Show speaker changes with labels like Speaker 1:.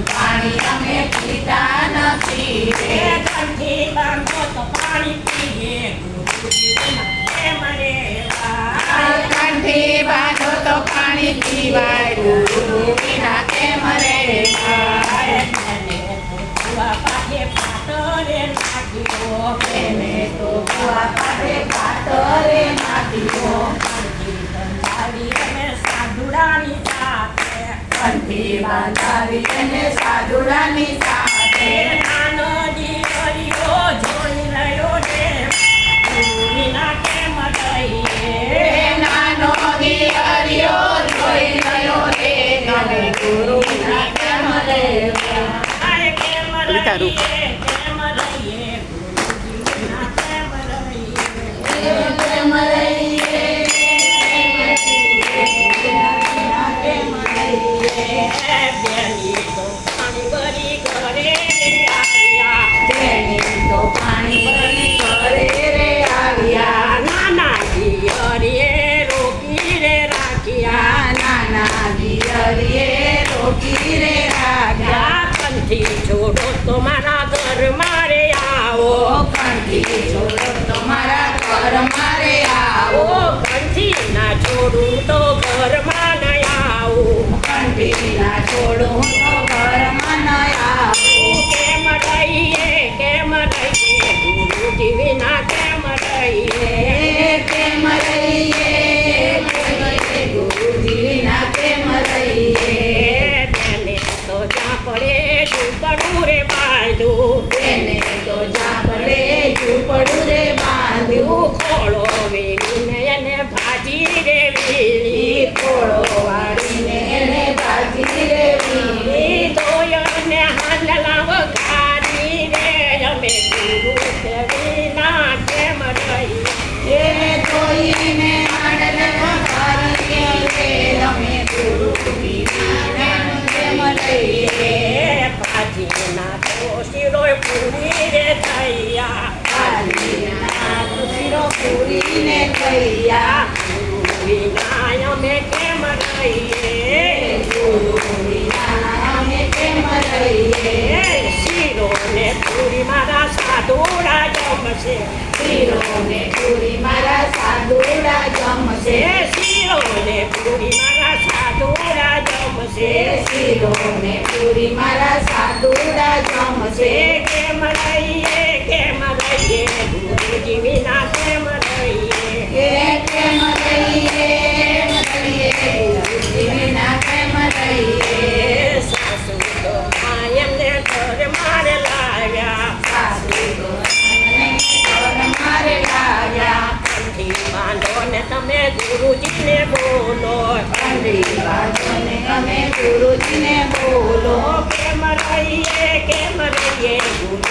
Speaker 1: પાણી અમે પીતા નથી
Speaker 2: કંઠી બાંધો તો પાણી પીએ
Speaker 1: કંઠી બાંધો તો પાણી પીવાય ગુરુ વિના કેમ રહેવાય
Speaker 2: કુવા પાસે પાતરે નાખ્યો
Speaker 1: એને તો કુવા પાસે પાતરે નાખ્યો
Speaker 2: સાધુડાની સાથે
Speaker 1: કંઠી બાંધાવી એને સાધુડાની સાથે
Speaker 2: નાનો દીકરીઓ જોઈ રહ્યો છે ગુરુ વિના કેમ રહીએ
Speaker 1: નાનો દિયરિયો જોઈ રહ્યો રે નવે ગુરુ વિના કેમ રહેવાય
Speaker 2: કેમ રહીએ કેમ રહીએ ગુરુજી વિના કેમ રહીએ
Speaker 1: કેમ રહીએ
Speaker 2: બેની તો પાણી ભરી ઘરે આવ્યા
Speaker 1: બેની તો પાણી ભરી ઘરે રે આવ્યા
Speaker 2: નાના દિયરીએ રોકી રે રાખ્યા
Speaker 1: નાના દિયરીએ રોકી રે રાખ્યા
Speaker 2: કંઠી છોડો તો મારા ઘર મારે આવો
Speaker 1: કંઠી છોડો તમારા ઘર મારે આવો
Speaker 2: કંઠી ના છોડું તો ઘરમાં ન આવું
Speaker 1: કંઠી ના છોડું તો ઘરમાં ન આવું
Speaker 2: કેમ રહીએ ગુરુજી વિના કેમ રહીએ
Speaker 1: કેમ રહીએ ગુરુજી વિના કેમ રહીએ
Speaker 2: તેને તો જ્યાં પડે ઝૂંપડું રે બાંધું
Speaker 1: તેને તો જાપડે ઝૂંપડું રે બાંધ્યું
Speaker 2: ખોળો વેરીને એને ભાજી રે વીરી
Speaker 1: ખોળો વાળીને એને ભાજી રે વીરી
Speaker 2: દોયને હાંડલા વઘારી રે અમે ગુરુ કે વિના કેમ રહીએ
Speaker 1: એ ધોઈને આડલે વઘારીએ રે અમે ગુરુ વિના કેમ રહીએ
Speaker 2: ભાજીના તો શિરોય પૂરી રે થયા
Speaker 1: ભાજીના તો શીરો પૂરીને થયા
Speaker 2: ગુરુ વિના અમે કેમ રહીએ
Speaker 1: ગુરુ વિના અમે કેમ રહીએ
Speaker 2: શિરો ને પૂરી મારા સાધુડા જમશે
Speaker 1: શીરોને પૂરી મારા સાધુડા જમશે
Speaker 2: શિરો ને પૂરી મારા સાધુડા જમશે
Speaker 1: શીરોને પૂરી મારા સાધુડા જમશે
Speaker 2: કેમ રહીએ ગુરુજી વિના કેમ રહીએ
Speaker 1: કેમ રહીએ ગુરુજી વિના કેમ રહીએ
Speaker 2: સાસુ તો એમને ઘર મારે લાવ્યા
Speaker 1: સાસુ તો અમને ઘર મારે લાવ્યા
Speaker 2: કંઠી બાંધો ને તમે ગુરુજીને બોલો
Speaker 1: કંઠી બાંધોને અમે ગુરુજીને બોલો
Speaker 2: કેમ રહીએ ગુરુ